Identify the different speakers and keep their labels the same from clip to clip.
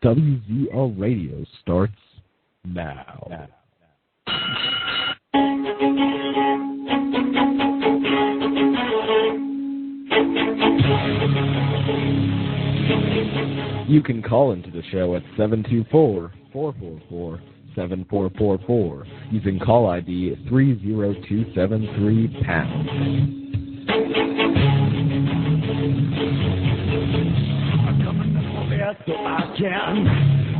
Speaker 1: WZR Radio starts now. You can call into the show at 724-444-7444 using call ID 30273#.
Speaker 2: I'm coming up for air so I can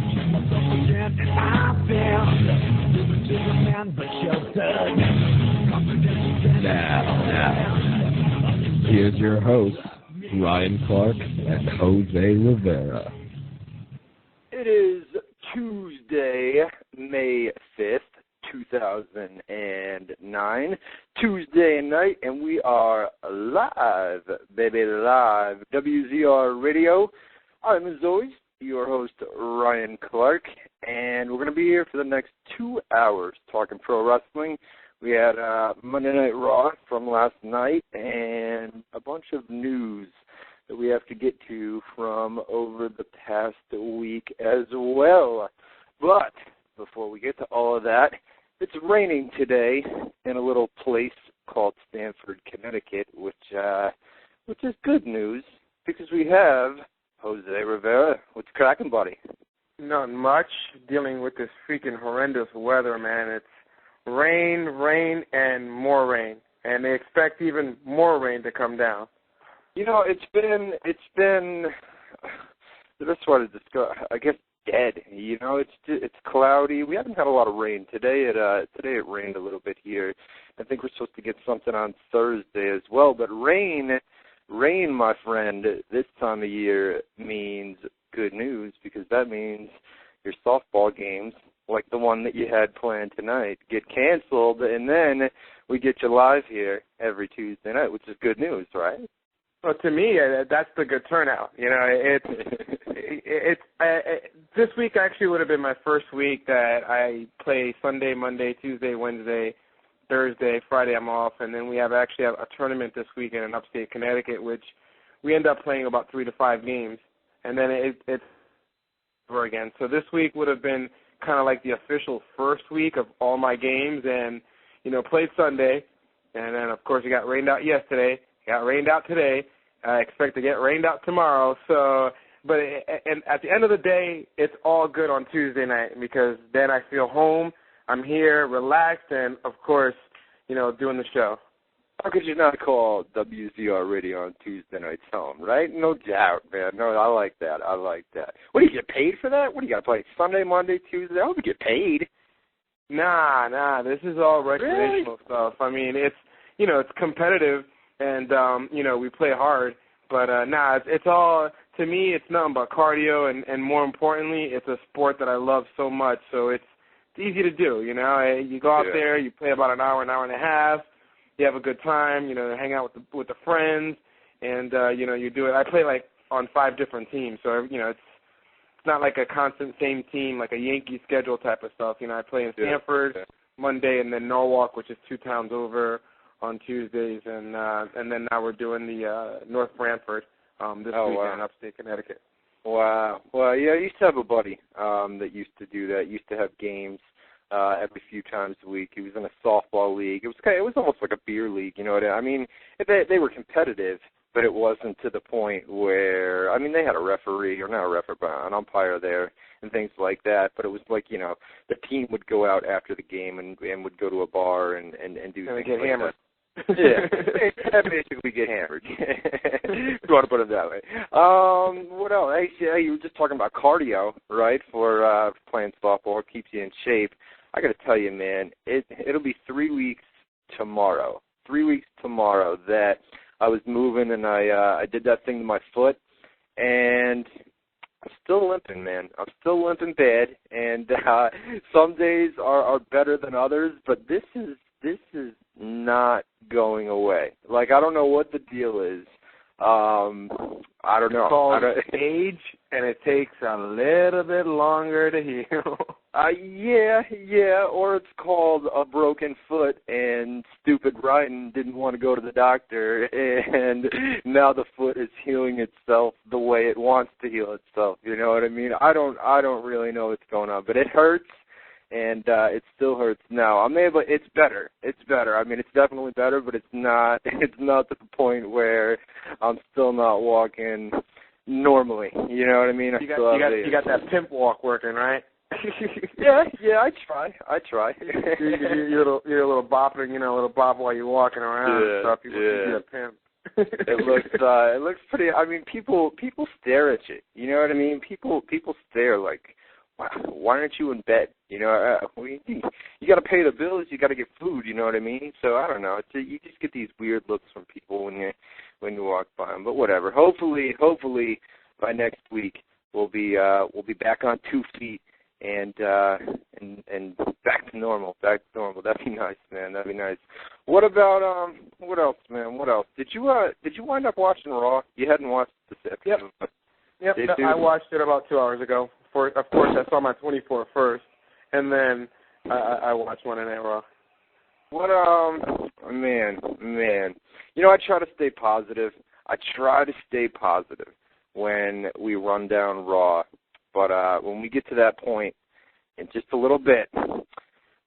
Speaker 2: keep myself again, and I've been living to the man but sheltered.
Speaker 1: Now, here's your host, Ryan Clark and Jose Rivera.
Speaker 3: It is Tuesday, May 5th, 2009, Tuesday night, and we are live, baby, live, WZR Radio. I'm, as always, your host, Ryan Clark, and we're going to be here for the next 2 hours talking pro wrestling. We had Monday Night Raw from last night and a bunch of news that we have to get to from over the past week as well. But before we get to all of that, it's raining today in a little place called Stamford, Connecticut, which is good news because we have Jose Rivera. What's cracking, buddy?
Speaker 4: Not much. Dealing with this freaking horrendous weather, man. It's rain, and more rain. And they expect even more rain to come down.
Speaker 3: You know, it's been the best way to describe, I guess, dead. You know, it's cloudy. We haven't had a lot of rain today. Today it rained a little bit here. I think we're supposed to get something on Thursday as well. But rain, my friend, this time of year means good news because that means your softball games, like the one that you had planned tonight, get canceled, and then we get you live here every Tuesday night, which is good news, right?
Speaker 4: Well, to me, that's the good turnout. You know, this week actually would have been my first week that I play Sunday, Monday, Tuesday, Wednesday, Thursday, Friday I'm off, and then we actually have a tournament this weekend in upstate Connecticut, which we end up playing about 3 to 5 games, and then it's over again. So this week would have been kind of like the official first week of all my games, and, you know, played Sunday, and then, of course, it got rained out yesterday. Got rained out today. I expect to get rained out tomorrow. So, and at the end of the day, it's all good on Tuesday night because then I feel home. I'm here, relaxed, and of course, you know, doing the show.
Speaker 3: How could you not call WZR Radio on Tuesday nights home, right? No doubt, man. No, I like that. What, do you get paid for that? What do you got to play Sunday, Monday, Tuesday? I hope you get paid.
Speaker 4: Nah. This is all recreational stuff. I mean, it's competitive. And, you know, we play hard, but, it's all, to me, it's nothing but cardio, and more importantly, it's a sport that I love so much, so it's easy to do, you know. You go out there, you play about an hour and a half, you have a good time, you know, hang out with the friends, and, you know, you do it. I play, like, on 5 different teams, so, you know, it's not like a constant same team, like a Yankee schedule type of stuff. You know, I play in Stamford Monday, and then Norwalk, which is 2 towns over, on Tuesdays, and then now we're doing the North Brantford this weekend in upstate Connecticut.
Speaker 3: Wow. Well, yeah, I used to have a buddy that used to do that. Used to have games every few times a week. He was in a softball league. It was almost like a beer league, you know what I mean? They were competitive, but it wasn't to the point where, I mean, they had a referee, or not a referee, but an umpire there and things like that, but it was like, you know, the team would go out after the game and would go to a bar and do things like
Speaker 4: hammered.
Speaker 3: That. Basically get hammered. If you want to put it that way. What else? Hey, you were just talking about cardio, right, for playing softball. It keeps you in shape. I got to tell you, man, it'll be 3 weeks tomorrow. 3 weeks tomorrow that I was moving and I did that thing to my foot, and I'm still limping, man. I'm still limping bad, and some days are better than others, but this is not going away. Like, I don't know what the deal is. I don't know.
Speaker 4: It's called age, and it takes a little bit longer to heal.
Speaker 3: Yeah, or it's called a broken foot, and stupid Ryan didn't want to go to the doctor, and now the foot is healing itself the way it wants to heal itself. You know what I mean? I don't really know what's going on, but it hurts, and it still hurts now. It's better. It's better. I mean, it's definitely better, but it's not to the point where I'm still not walking normally. You know what I mean?
Speaker 4: You got that pimp walk working, right?
Speaker 3: yeah, I try.
Speaker 4: you're a little bopping, a little bop while you're walking around and stuff. You be a pimp.
Speaker 3: it looks pretty. I mean, people stare at you. You know what I mean? People stare like, wow, why aren't you in bed? You know, you got to pay the bills. You got to get food. You know what I mean? So I don't know. You just get these weird looks from people when you walk by them. But whatever. Hopefully by next week we'll be back on 2 feet. And back to normal. That'd be nice, man. That'd be nice. What about what else, man? What else? Did you wind up watching Raw? You hadn't watched this episode.
Speaker 4: Yep. I watched it about 2 hours ago. Of course, I saw my 24 first, and then I watched Monday Night Raw.
Speaker 3: What man. You know, I try to stay positive. When we run down Raw. But when we get to that point in just a little bit,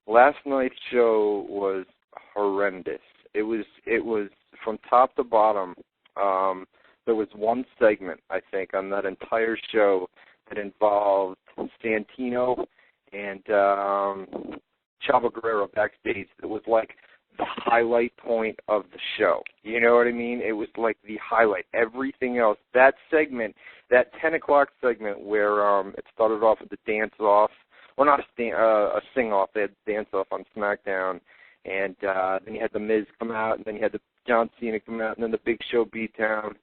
Speaker 3: last night's show was horrendous. It was from top to bottom. There was one segment, I think, on that entire show that involved Santino and Chavo Guerrero backstage. That was like the highlight point of the show. You know what I mean? It was like the highlight. Everything else, that segment, that 10 o'clock segment where it started off with the dance-off, well, not a sing-off, they had dance-off on SmackDown, and then you had The Miz come out, and then you had the John Cena come out, and then the Big Show beatdown.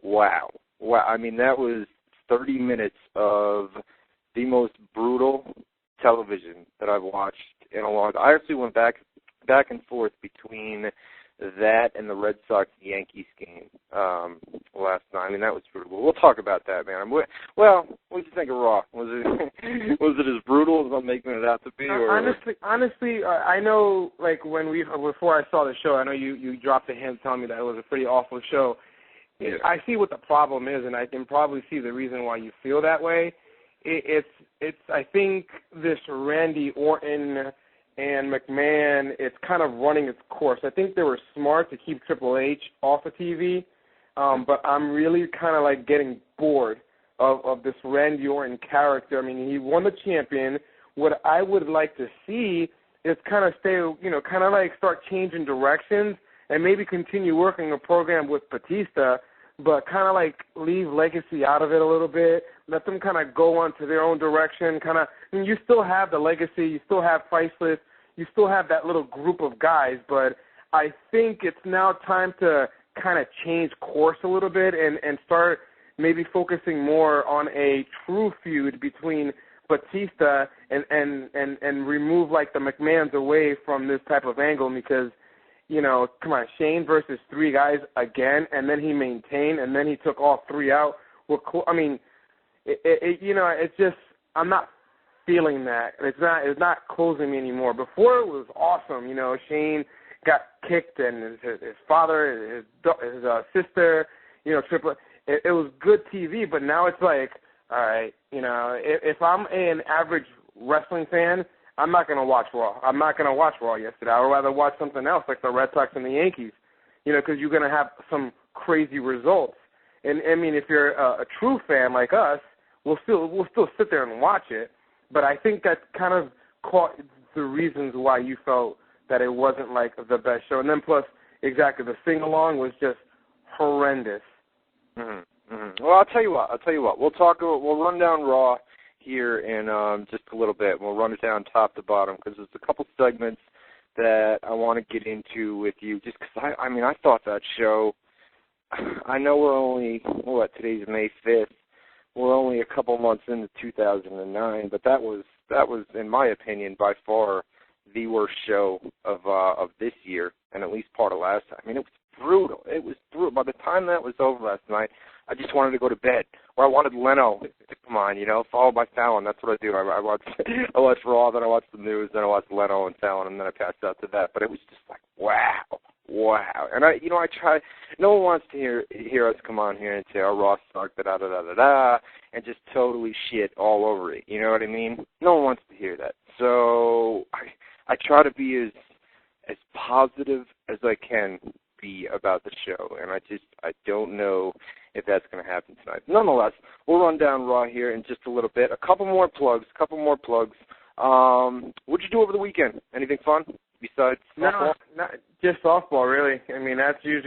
Speaker 3: Wow. I mean, that was 30 minutes of the most brutal television that I've watched in a long time. I actually went back and forth between that and the Red Sox-Yankees game last night. I mean, that was brutal. We'll talk about that, man. Well, what did you think of Raw? Was it as brutal as I'm making it out to be? Or?
Speaker 4: Honestly, I know, like, before I saw the show, I know you dropped a hint telling me that it was a pretty awful show. Yeah. I see what the problem is, and I can probably see the reason why you feel that way. It's I think this Randy Orton and McMahon, it's kind of running its course. I think they were smart to keep Triple H off of TV, but I'm really kind of like getting bored of this Randy Orton character. I mean, he won the champion. What I would like to see is kind of kind of like start changing directions and maybe continue working a program with Batista, but kind of like leave Legacy out of it a little bit, let them kind of go on to their own direction. I mean, you still have the Legacy, you still have Priceless, you still have that little group of guys, but I think it's now time to kind of change course a little bit and start maybe focusing more on a true feud between Batista and remove like the McMahons away from this type of angle because, come on, Shane versus 3 guys again, and then he maintained, and then he took all 3 out. I mean, it's just, I'm not feeling that. It's not closing me anymore. Before it was awesome. Shane got kicked, and his father, his sister, Triple. It was good TV, but now it's like, all right, if I'm an average wrestling fan, I'm not going to watch Raw. I'm not going to watch Raw yesterday. I would rather watch something else like the Red Sox and the Yankees, because you're going to have some crazy results. And I mean, if you're a true fan like us, we'll still sit there and watch it. But I think that kind of caught the reasons why you felt that it wasn't like the best show. And then plus, exactly, the sing-along was just horrendous.
Speaker 3: Mm-hmm. Mm-hmm. Well, I'll tell you what. We'll run down Raw here in just a little bit. We'll run it down top to bottom because there's a couple segments that I want to get into with you. Just because I thought that show. I know we're only today's May 5th. We're only a couple months into 2009, but that was, in my opinion, by far the worst show of this year, and at least part of last time. I mean, it was brutal. It was brutal. By the time that was over last night, I just wanted to go to bed. Or I wanted Leno to come on, followed by Fallon. That's what I do. I watch Raw, then I watch the news, then I watch Leno and Fallon, and then I pass out to that. But it was just like, wow. And I try. No one wants to hear us come on here and say, "Oh, Raw sucked, da-da-da-da-da," and just totally shit all over it. You know what I mean? No one wants to hear that. So I try to be as positive as I can be about the show, and I don't know if that's going to happen tonight. Nonetheless, we'll run down Raw here in just a little bit. A couple more plugs. What'd you do over the weekend? Anything fun besides softball?
Speaker 4: No, not just softball, really. I mean, that's usually